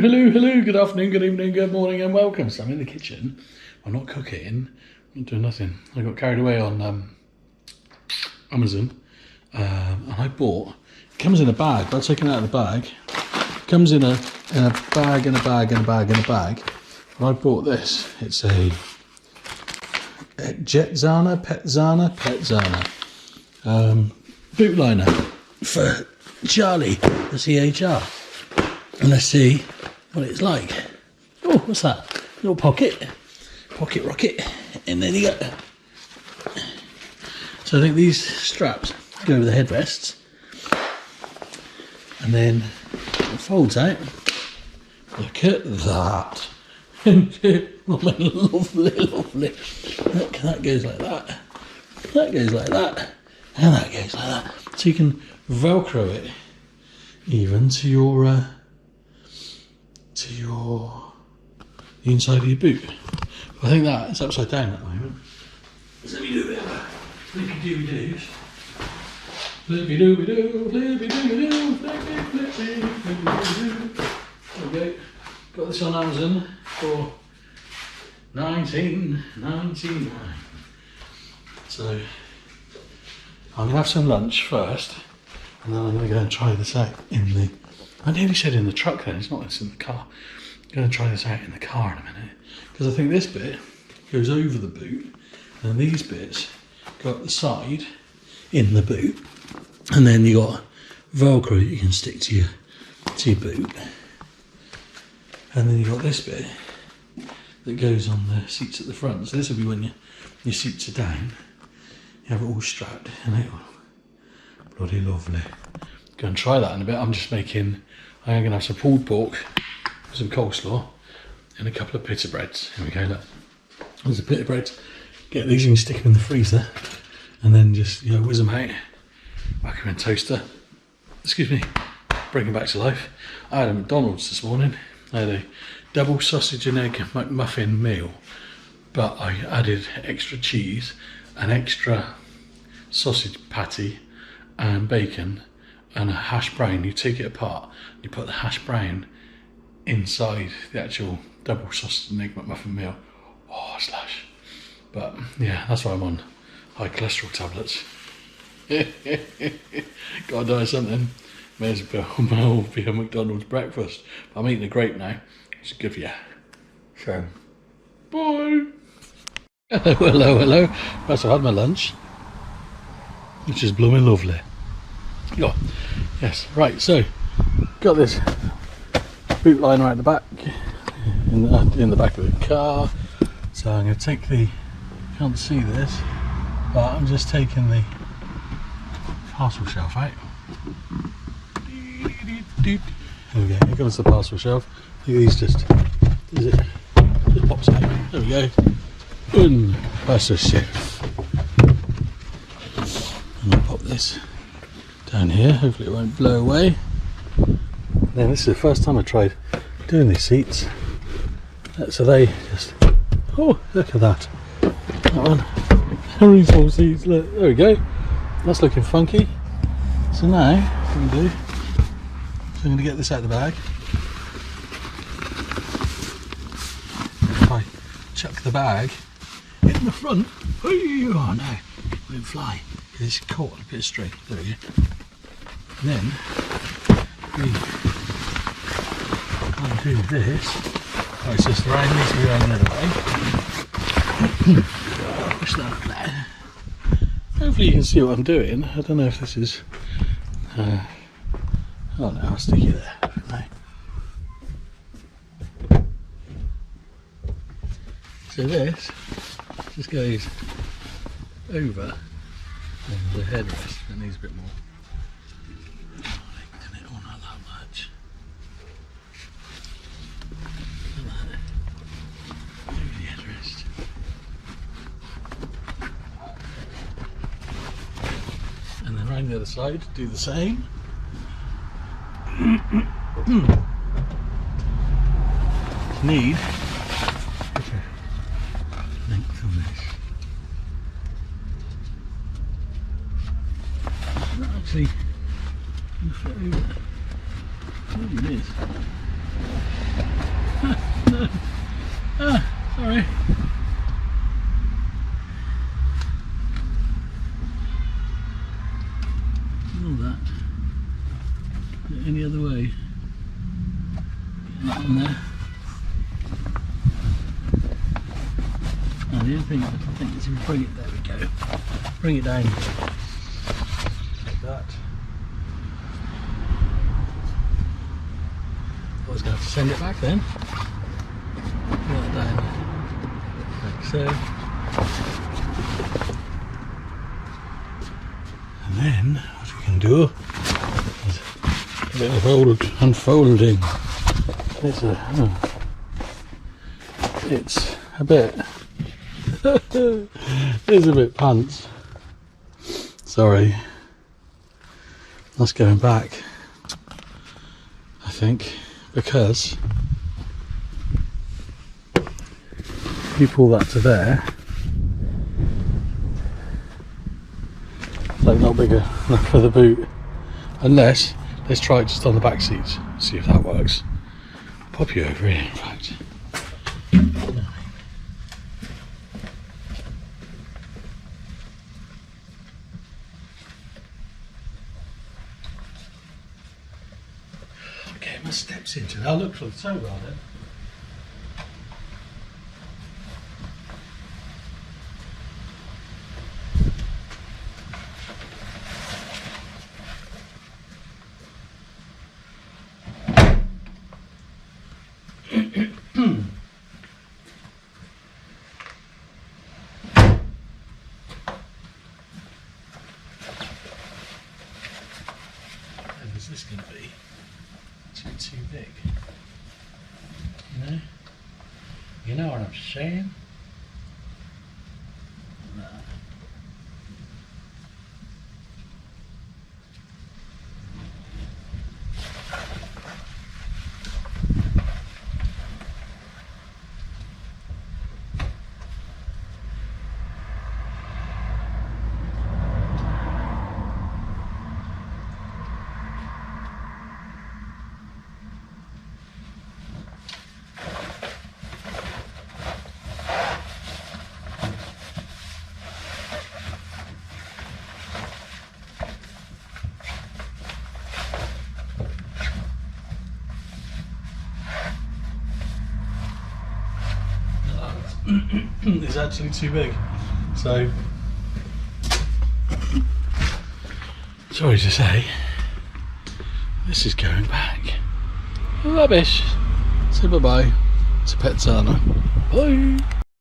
hello, good afternoon, good evening, good morning and welcome. So I'm in the kitchen, I'm not cooking, I'm not doing nothing. I got carried away on Amazon and I bought, it comes in a bag, but I've taken it out of the bag. It comes in a bag, and I bought this. It's a Petzana boot liner for Charlie, the CHR. And let's see what it's like. Oh, what's that? Little pocket rocket, and there you go. So I think these straps go over the headrests, and then it folds out. Look at that. Lovely. Look, that goes like that. That goes like that. And that goes like that. So you can Velcro it even to the inside of your boot. But I think that it's upside down at the moment. So let me do a bit of a flippy-dooby-doos. Flippy-dooby-doo. There we go. Got this on Amazon for $19.99. So I'm gonna have some lunch first, and then I'm gonna go and try this out in the. I nearly said in the truck then, it's not, it's in the car. I'm going to try this out in the car in a minute. Because I think this bit goes over the boot, and these bits go up the side in the boot. And then you got Velcro that you can stick to your boot. And then you got this bit that goes on the seats at the front. So this will be when your seats are down. You have it all strapped, and it will bloody lovely. Go and try that in a bit. I'm going to have some pulled pork, some coleslaw, and a couple of pita breads. Here we go, look. There's the pita breads. Get these and stick them in the freezer, and then just, whiz them out, whack them in toaster. Excuse me, bring them back to life. I had a McDonald's this morning. I had a double sausage and egg McMuffin meal, but I added extra cheese, an extra sausage patty, and bacon, and a hash brown. You take it apart, you put the hash brown inside the actual double sausage and egg McMuffin meal. Oh, slash. But yeah, that's why I'm on high cholesterol tablets. Gotta die something. May as well be a McDonald's breakfast. I'm eating a grape now. It's good for you. So, bye. Hello. First I've had my lunch, which is blooming lovely. Oh, yes, right, so got this boot liner at the back, in the back of the car. So I'm going to take you can't see this, but I'm just taking the parcel shelf out. There we go, here comes the parcel shelf. Look at these, just pops out. There we go. And that's the shelf. And I'll pop this down here, hopefully it won't blow away. Then this is the first time I tried doing these seats. So they just, oh, look at that. That one, very small seats, look, there we go. That's looking funky. So now, what I'm going to do, so I'm going to get this out of the bag. If I chuck the bag in the front, oh no, it won't fly. It's caught a bit of string. There we go. And then we undo this. Oh, it's just round, needs to be round the other way. Push that up there. Hopefully you can see what I'm doing. I don't know if this is. Oh no, I'll stick it there. No. So this just goes over the headrest. It needs a bit more. Lengthen it all, not that much. Look at that. Over the headrest. And then round the other side, do the same. Need length on this. Not actually fit over. Maybe it is. Sorry. All that. Any other way? Get that on there. And the other thing I think is if you bring it, there we go. Bring it down like that. I was going to have to send it back then. Put that down like so. And then what we can do is a bit of unfolding. It's a bit it's a bit pants. Sorry. That's going back, I think, because if you pull that to there, it's like not big enough for the boot. Unless, let's try it just on the back seats, see if that works. I'll pop you over here, in fact. Okay, my steps into it. I'll look for the tow bar then. Is this going to be too big? You know what I'm saying? No. It's actually too big, so sorry to say, this is going back. Rubbish. Say bye bye to Petsana. Bye.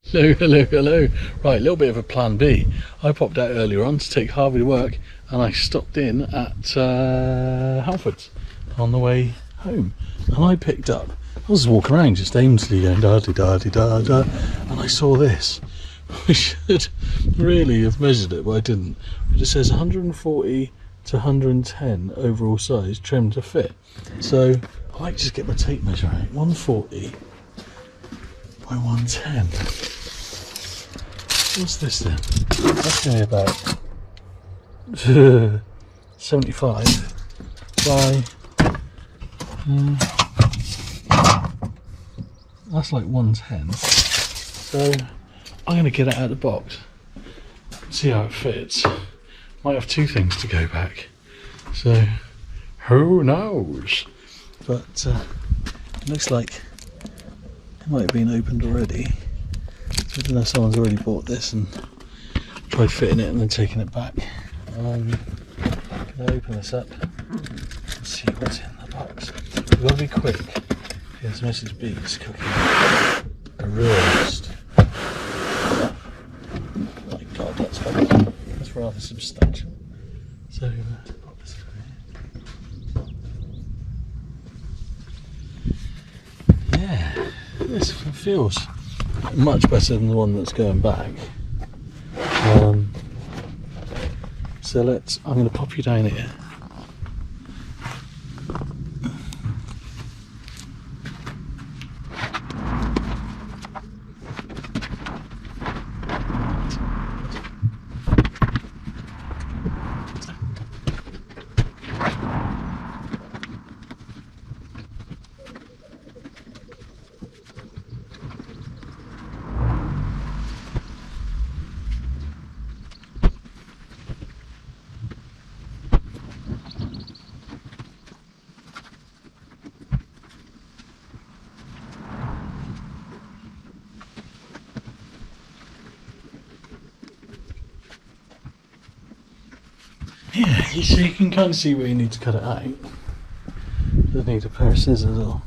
Hello. Right, a little bit of a plan B. I popped out earlier on to take Harvey to work, and I stopped in at Halfords on the way home, and I picked up. I was walking around just aimlessly going da da da da da, and I saw this. I should really have measured it, but I didn't. But it says 140 to 110 overall size, trim to fit. So I might just get my tape measure out. 140 by 110. What's this then? That's going to be about 75 by. That's like 110. So I'm going to get it out of the box, see how it fits. Might have two things to go back, so who knows? But it looks like it might have been opened already. So I don't know if someone's already bought this and tried fitting it and then taking it back. Can I open this up and see what's in the box? We've got to be quick. Here's Mrs. B's cooking a roast. My God, that's heavy. That's rather substantial. So, pop this over here. Yeah, this feels much better than the one that's going back. So I'm going to pop you down here. Yeah, you see, you can kind of see where you need to cut it out. Just need a pair of scissors, or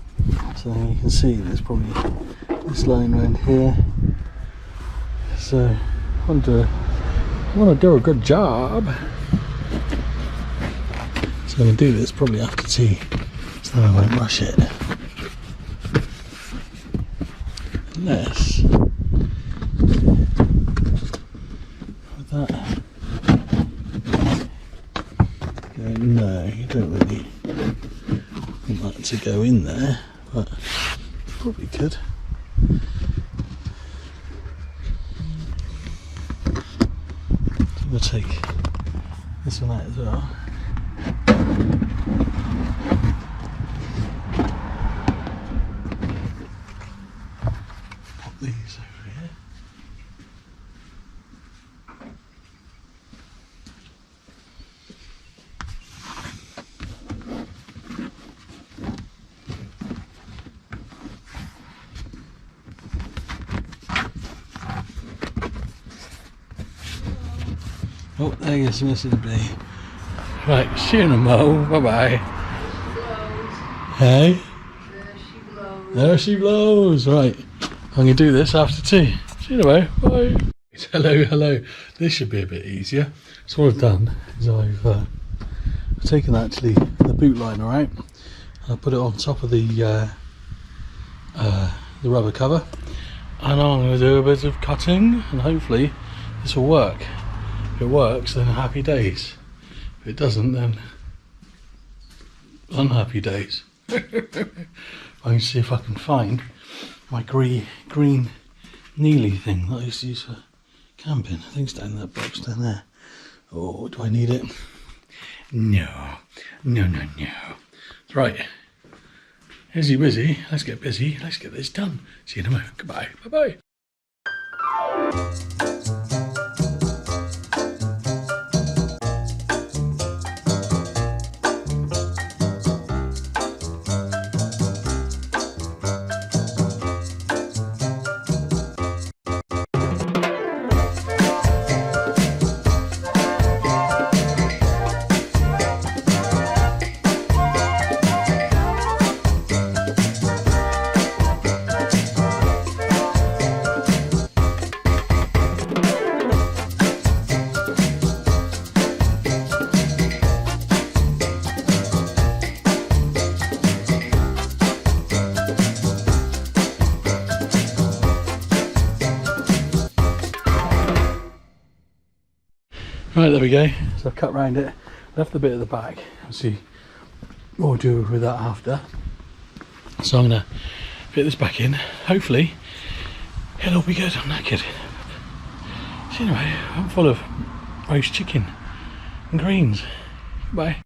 so you can see there's probably this line around here. So I want to do a good job. So I'm going to do this probably after tea, so I won't rush it. Unless with that. No, you don't really want that to go in there, but you probably could. So we'll take this one out as well. Pop these over here. Oh, there goes Mrs. B. Right, see you in a mo. Bye bye. Hey? There she blows. Right, I'm going to do this after tea. See you in a mo. Bye. Hello, hello. This should be a bit easier. So what I've done is I've taken actually the boot liner out. I put it on top of the rubber cover. And I'm going to do a bit of cutting and hopefully this will work. If it works, then happy days. If it doesn't, then unhappy days. I can see if I can find my green Neely thing that I used to use for camping. I think it's down in that box down there. Oh, do I need it? No. Right. Izzy Wizzy, let's get busy. Let's get this done. See you in a moment. Goodbye. Bye-bye. Right, there we go. So I've cut round it, left the bit at the back. We'll see what we'll do with that after. So I'm going to fit this back in. Hopefully it'll be good. I'm knackered. So anyway, I'm full of roast chicken and greens. Bye.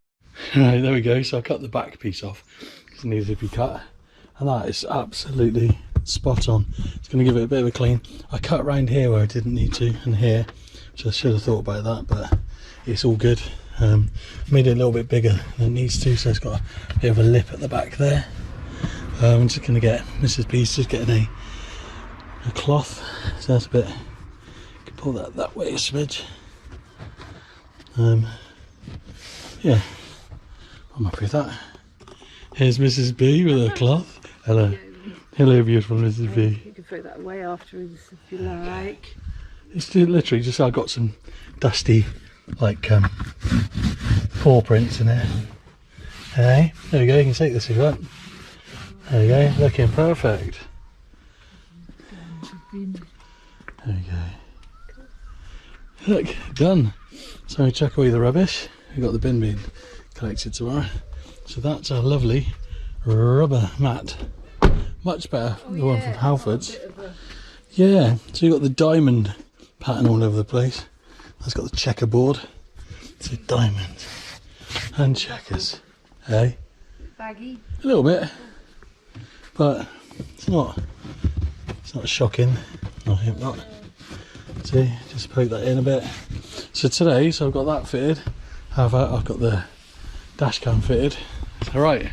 Right, there we go. So I cut the back piece off because it needed to be cut, and that is absolutely spot on. It's going to give it a bit of a clean. I cut around here where I didn't need to, and here, which I should have thought about that, but it's all good. Made it a little bit bigger than it needs to, so it's got a bit of a lip at the back there. I'm just going to get Mrs. B's just getting a cloth, so that's a bit. You can pull that way a smidge. Yeah, I'm happy with that. Here's Mrs. B with her cloth. Hello. Hello, beautiful Mrs. B. You can throw that away afterwards if you like. It's literally just I got some dusty, like, paw prints in it. Hey, there we go. You can take this if you want. There we go. Looking perfect. There we go. Look, done. So we chuck away the rubbish. We've got the bin being collected tomorrow. So that's a lovely rubber mat. Much better than the one from Halfords. Yeah, so you've got the diamond pattern all over the place. That's got the checkerboard. So diamonds and checkers. Hey? Baggy? A little bit. But it's not shocking. No, I hope not. See, just poke that in a bit. So today, I've got that fitted. I've got the dash cam fitted. Alright.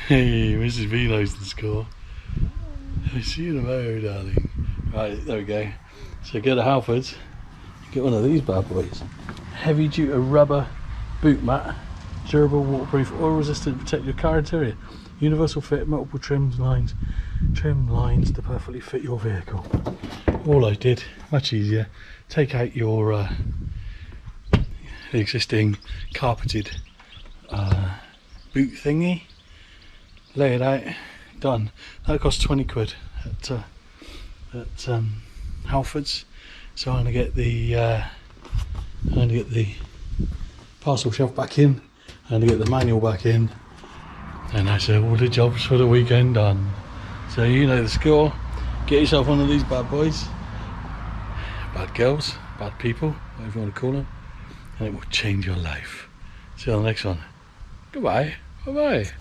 Hey, Mrs. V knows the score. I see you tomorrow, darling. Right, there we go. So go to Halfords, get one of these bad boys. Heavy duty rubber boot mat, durable, waterproof, oil resistant, protect your car interior. Universal fit, multiple trim lines to perfectly fit your vehicle. All I did, much easier, take out your existing carpeted boot thingy, lay it out, done. That cost 20 quid at Halfords. So I'm gonna get the parcel shelf back in, and get the manual back in, and that's all the jobs for the weekend done. So you know the score. Get yourself one of these bad boys, bad girls, bad people, whatever you want to call them, and it will change your life. See you on the next one. Goodbye. Bye bye.